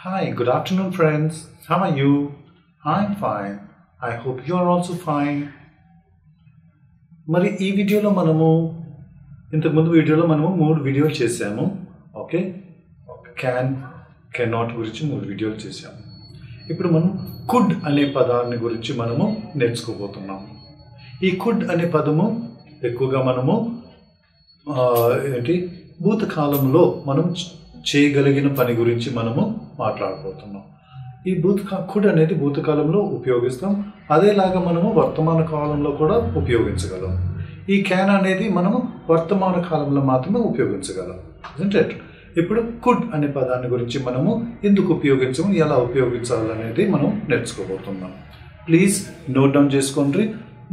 Hi, good afternoon, friends. How are you? I'm fine. I hope you are also fine. మరి ఈ వీడియోలో మనము ఇంతకుముందు వీడియోలో మనము 3 వీడియోలు చేసాము. ఓకే, కెన్ నాట్ గురించి 3 వీడియోలు చేసాము. ఇప్పుడు మనం కుడ్ అనే పదాన్ని గురించి మనము నేర్చుకోబోతున్నాము. ఈ కుడ్ అనే పదము ఎక్కువగా మనము భూతకాలంలో మనం చేయగలిగిన పని గురించి మనము మాట్లాడబోతున్నాం. ఈ కుడ్ అనేది భూతకాలంలో ఉపయోగిస్తాం, అదేలాగా మనము వర్తమాన కాలంలో కూడా ఉపయోగించగలం. ఈ క్యాన్ అనేది మనము వర్తమాన కాలంలో మాత్రమే ఉపయోగించగలం. ఇప్పుడు కుడ్ అనే పదాన్ని గురించి మనము ఎందుకు ఉపయోగించము, ఎలా ఉపయోగించాలనేది మనం నేర్చుకోబోతున్నాం. ప్లీజ్ నోట్ డౌన్ చేసుకోండి.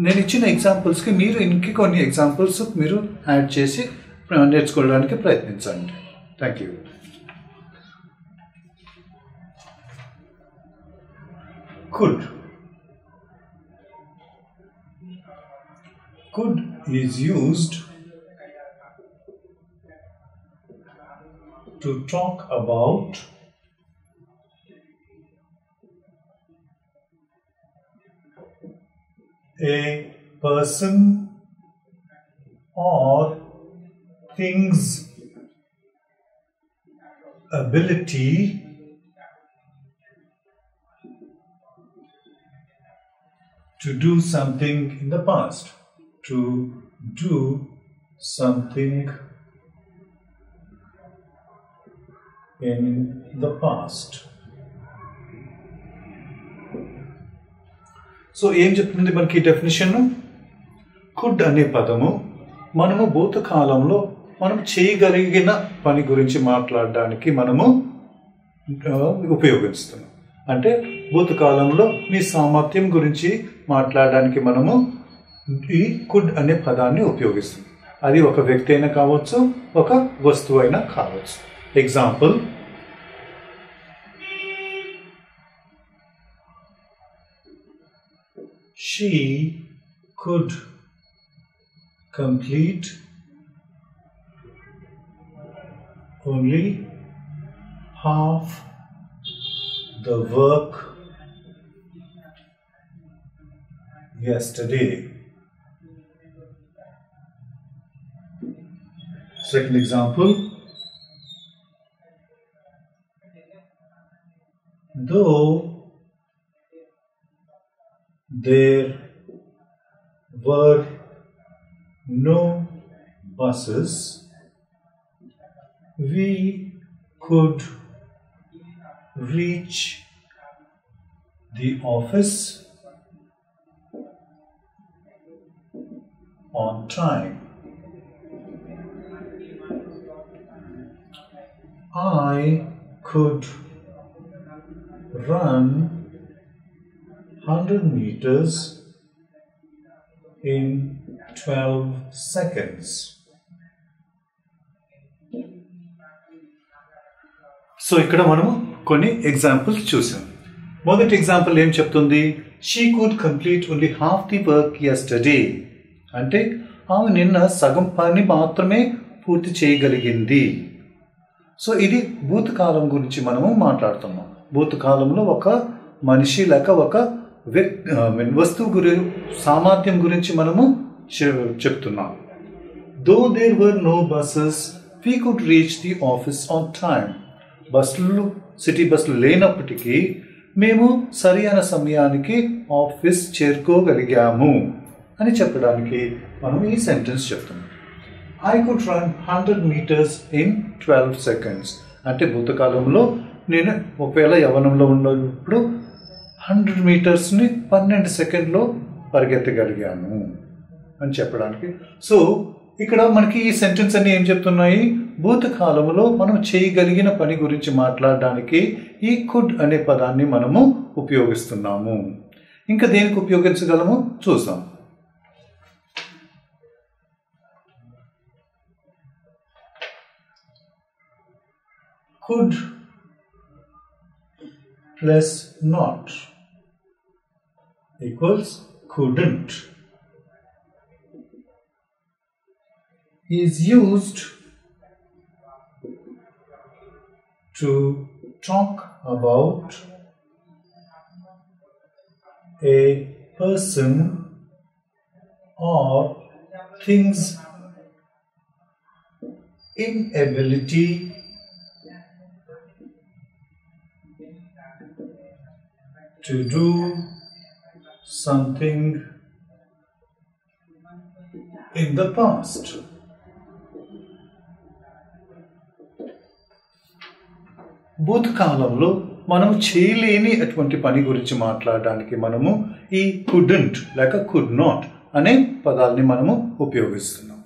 నేను ఇచ్చిన ఎగ్జాంపుల్స్కి మీరు ఇంక కొన్ని ఎగ్జాంపుల్స్ మీరు యాడ్ చేసి నేర్చుకోవడానికి ప్రయత్నించండి. Thank you. Could is used to talk about a person or thing's ability to do something in the past. To do something in the past. So ఏం చెప్తుంది మనకి డెఫినేషన్? కుడ్ అనే పదము మనము భూతకాలంలో మనం చేయగలిగిన పని గురించి మాట్లాడడానికి మనము ఉపయోగిస్తున్నాం. అంటే భూతకాలంలో మీ సామర్థ్యం గురించి మాట్లాడడానికి మనము ఈ కుడ్ అనే పదాన్ని ఉపయోగిస్తుంది. అది ఒక వ్యక్తి అయినా కావచ్చు, ఒక వస్తువు అయినా కావచ్చు. Example, she could complete only half the work yesterday. Second example, though there were no buses, we could reach the office on time. I could run 100 meters in 12 seconds. So ఇక్కడ మనము కొన్ని ఎగ్జాంపుల్స్ చూసాం. మొదటి example ఏం చెప్తుంది? She could complete only half the work yesterday. అంటే ఆమె నిన్న సగం పని మాత్రమే పూర్తి చేయగలిగింది. సో ఇది భూతకాలం గురించి మనము మాట్లాడుతున్నాం. భూతకాలంలో ఒక మనిషి లేక ఒక వస్తువు సామర్థ్యం గురించి మనము చెప్తున్నాం. Though there were no buses we could reach the office on time. బస్సులు, సిటీ బస్సులు లేనప్పటికీ మేము సరి అయిన సమయానికి ఆఫీస్ చేరుకోగలిగాము అని చెప్పడానికి మనం ఈ సెంటెన్స్ చెప్తున్నాం. I could run 100 meters in 12 seconds. అంటే భూతకాలంలో నేను ఒకవేళ యవ్వనంలో ఉన్నప్పుడు 100 మీటర్స్ని 12 సెకండ్లో పరిగెత్తగలిగాను అని చెప్పడానికి. సో ఇక్కడ మనకి ఈ సెంటెన్స్ అన్ని ఏం చెప్తున్నాయి? భూతకాలంలో మనం చేయగలిగిన పని గురించి మాట్లాడడానికి ఈ కుడ్ అనే పదాన్ని మనము ఉపయోగిస్తున్నాము. ఇంకా దేనికి ఉపయోగించగలము చూద్దాం. Could plus not equals couldn't is used to talk about a person or things inability to do something in the past. భూతకాలంలో మనం చేయలేని అటువంటి పని గురించి మాట్లాడడానికి మనము ఈ couldn't లేక could not అనే పదాలని మనము ఉపయోగిస్తున్నాం.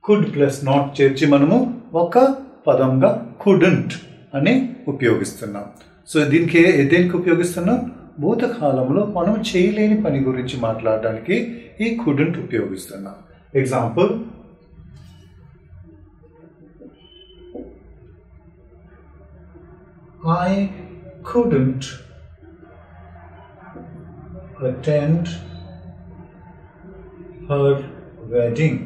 could ప్లస్ నాట్ చేర్చి మనము ఒక పదంగా couldn't అని ఉపయోగిస్తున్నాం. సో దేనికి ఉపయోగిస్తున్నాం? భూతకాలంలో మనం చేయలేని పని గురించి మాట్లాడడానికి ఈ couldn't ఉపయోగిస్తున్నాం. Example, I couldn't attend her wedding.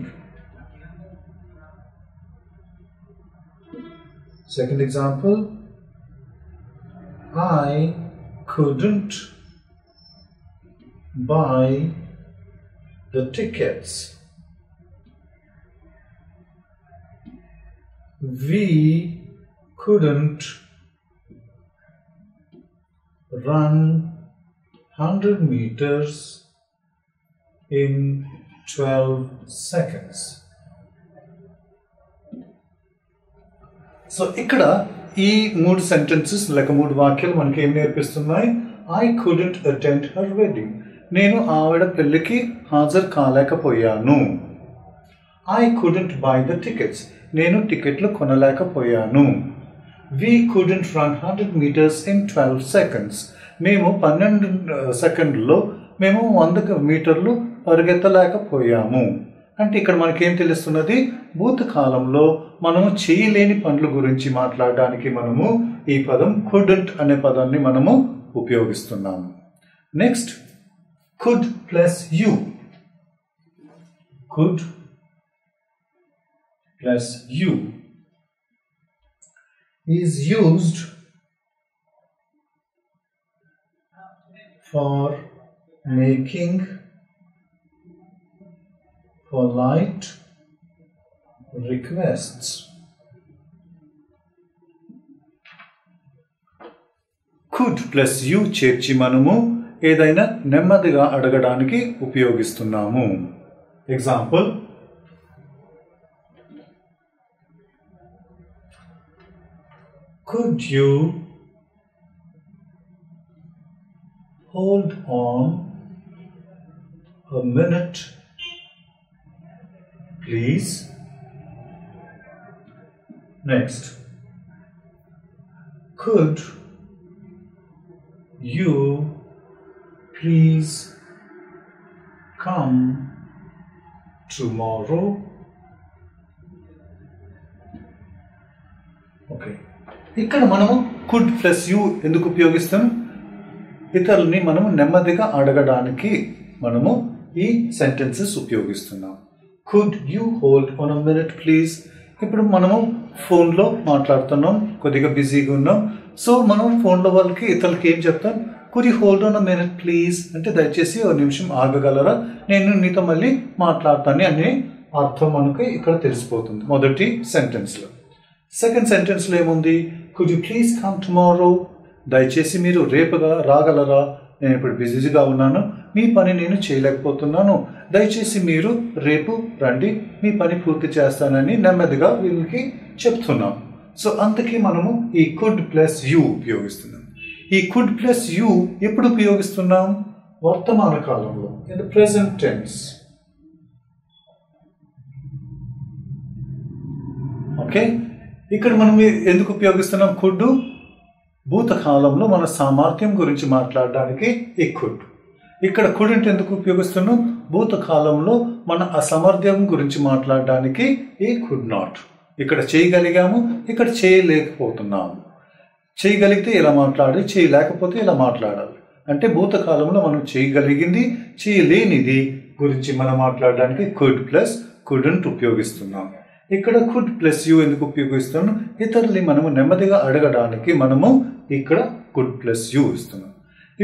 Second example, I couldn't buy the tickets. We couldn't run 100 meters in 12 seconds. So ఇక్కడ ఈ మూడు సెంటెన్సెస్ లేక మూడు వాక్యాలు మనకి ఏం నేర్పిస్తున్నాయి? I couldn't attend her wedding. నేను ఆవిడ పెళ్లికి హాజరు కాలేకపోయాను. I couldn't buy the tickets. నేను టికెట్లు కొనలేకపోయాను. We couldn't run 100 meters in 12 seconds. మేము 12 సెకండ్లలో మేము 100 మీటర్లు పరిగెత్తలేకపోయాము. అంటే ఇక్కడ మనకేం తెలుస్తున్నది? భూతకాలంలో మనము చేయలేని పనుల గురించి మాట్లాడడానికి మనము ఈ పదం couldn't అనే పదాన్ని మనము ఉపయోగిస్తున్నాము. Next, could plus you. could plus you is used for making polite requests. could plus you చేర్చి మనము ఏదైనా నెమ్మదిగా అడగడానికి ఉపయోగిస్తున్నాము. Example, could you hold on a minute, please? Next, could you please come tomorrow? Okay. ఇక్కడ మనము could plus you ఎందుకు ఉపయోగిస్తాం? ఇతరులని మనము నెమ్మదిగా అడగడానికి మనము ఈ sentences ఉపయోగిస్తున్నాం. could you hold on a minute please? ఇప్పుడు మనము ఫోన్లో మాట్లాడుతున్నాం, కొద్దిగా బిజీగా ఉన్నాం. సో మనం ఫోన్లో వాళ్ళకి ఇతరులకి ఏం చెప్తాం? could you hold on a minute please అంటే దయచేసి ఒక నిమిషం ఆగగలరా, నేను నీతో మళ్ళీ మాట్లాడతాను అనే అర్థం మనకి ఇక్కడ తెలిసిపోతుంది మొదటి సెంటెన్స్లో. సెకండ్ సెంటెన్స్లో ఏముంది? could you please come tomorrow? దయచేసి మీరు రేపుగా రాగలరా, నేను ఇప్పుడు బిజీగా ఉన్నాను, మీ పని నేను చేయలేకపోతున్నాను, దయచేసి మీరు రేపు రండి, మీ పని పూర్తి చేస్తానని నెమ్మదిగా వీళ్ళకి చెప్తున్నాం. సో అందుకే మనము ఈ could ప్లస్ you ఉపయోగిస్తున్నాం. ఈ could ప్లస్ you ఎప్పుడు ఉపయోగిస్తున్నాం? వర్తమాన కాలంలో, in the present tense. Okay, ఇక్కడ మనం ఎందుకు ఉపయోగిస్తున్నాం could? భూతకాలంలో మన సామర్థ్యం గురించి మాట్లాడడానికి ఈ could. ఇక్కడ couldn't ఎందుకు ఉపయోగిస్తున్నాం? భూతకాలంలో మన అసామర్థ్యం గురించి మాట్లాడడానికి ఈ could not. ఇక్కడ చేయగలిగాము, ఇక్కడ చేయలేకపోతున్నాము. చేయగలిగితే ఇలా మాట్లాడాలి, చేయలేకపోతే ఇలా మాట్లాడాలి. అంటే భూతకాలంలో మనం చేయగలిగింది, చేయలేనిది గురించి మనం మాట్లాడడానికి could ప్లస్ couldn't ఉపయోగిస్తున్నాం. ఇక్కడ could ప్లస్ you ఎందుకు ఉపయోగిస్తున్నాం? ఇతరుల్ని మనము నెమ్మదిగా అడగడానికి మనము ఇక్కడ కుడ్ ప్లస్ యూ ఇస్తున్నాం.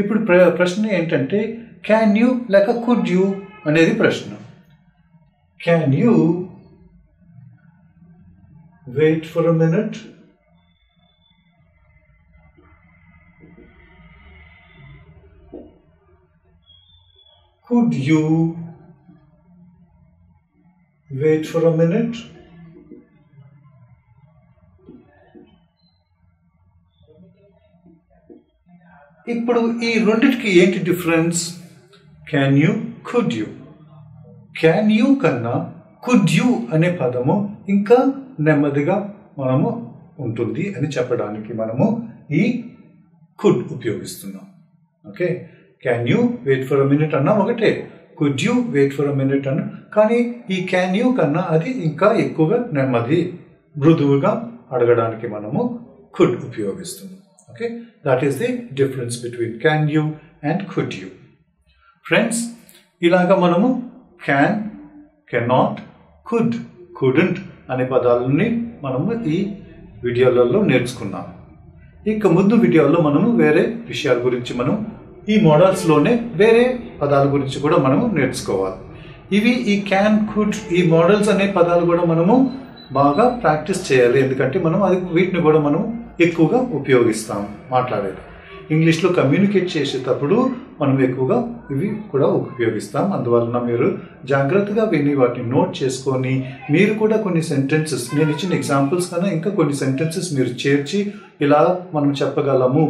ఇప్పుడు ప్రశ్న ఏంటంటే క్యాన్ యూ లేక కుడ్ యూ అనేది ప్రశ్న. Can you wait for a minute? Could you wait for a minute? ఇప్పుడు ఈ రెండిటికి ఏంటి difference? Can you, could you. Can you కన్నా కుడ్ యూ అనే పదము ఇంకా నెమ్మదిగా మనము ఉంటుంది అని చెప్పడానికి మనము ఈ కుడ్ ఉపయోగిస్తున్నాం. Okay, can you wait for a minute అన్నా ఒకటే, could you wait for a minute అన్నా. కానీ ఈ క్యాన్ యూ కన్నా అది ఇంకా ఎక్కువగా నెమ్మది, మృదువుగా అడగడానికి మనము కుడ్ ఉపయోగిస్తున్నాం. Okay, that is the difference between can you and could you. Friends, ఇలాగా మనము క్యాన్, కెనాట్, కుడ్, కుడెంట్ అనే పదాలని మనము ఈ వీడియోలలో నేర్చుకున్నాం. ఇక ముందు వీడియోలో మనము వేరే విషయాల గురించి మనం ఈ మోడల్స్లోనే వేరే పదాల గురించి కూడా మనము నేర్చుకోవాలి. ఇవి ఈ క్యాన్, కుడ్, ఈ మోడల్స్ అనే పదాలు కూడా మనము బాగా ప్రాక్టీస్ చేయాలి. ఎందుకంటే మనం వీటిని కూడా మనం ఎక్కువగా ఉపయోగిస్తాం మాట్లాడేది. ఇంగ్లీష్లో కమ్యూనికేట్ చేసేటప్పుడు మనం ఎక్కువగా ఇవి కూడా ఉపయోగిస్తాం. అందువలన మీరు జాగ్రత్తగా విని వాటిని నోట్ చేసుకొని మీరు కూడా కొన్ని సెంటెన్సెస్, నేను ఇచ్చిన ఎగ్జాంపుల్స్ కన్నా ఇంకా కొన్ని సెంటెన్సెస్ మీరు చేర్చి ఇలా మనం చెప్పగలము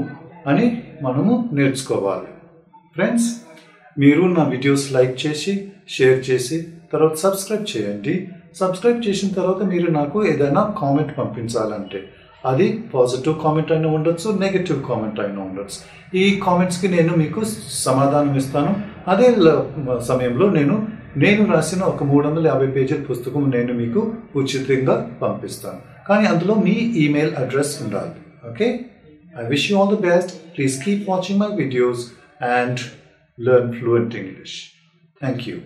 అని మనము నేర్చుకోవాలి. ఫ్రెండ్స్, మీరు నా వీడియోస్ లైక్ చేసి, షేర్ చేసి, తర్వాత సబ్స్క్రైబ్ చేయండి. సబ్స్క్రైబ్ చేసిన తర్వాత మీరు నాకు ఏదైనా కామెంట్ పంపించాలంటే అది పాజిటివ్ కామెంట్ అయినా ఉండొచ్చు, నెగటివ్ కామెంట్ అయినా ఉండొచ్చు. ఈ కామెంట్స్కి నేను మీకు సమాధానం ఇస్తాను. అదే సమయంలో నేను రాసిన ఒక 350 పేజీల పుస్తకం నేను మీకు ఉచితంగా పంపిస్తాను. కానీ అందులో మీ ఈమెయిల్ అడ్రస్ ఉండాలి. Okay, I wish you all the best. Please keep watching my videos and learn fluent English. Thank you.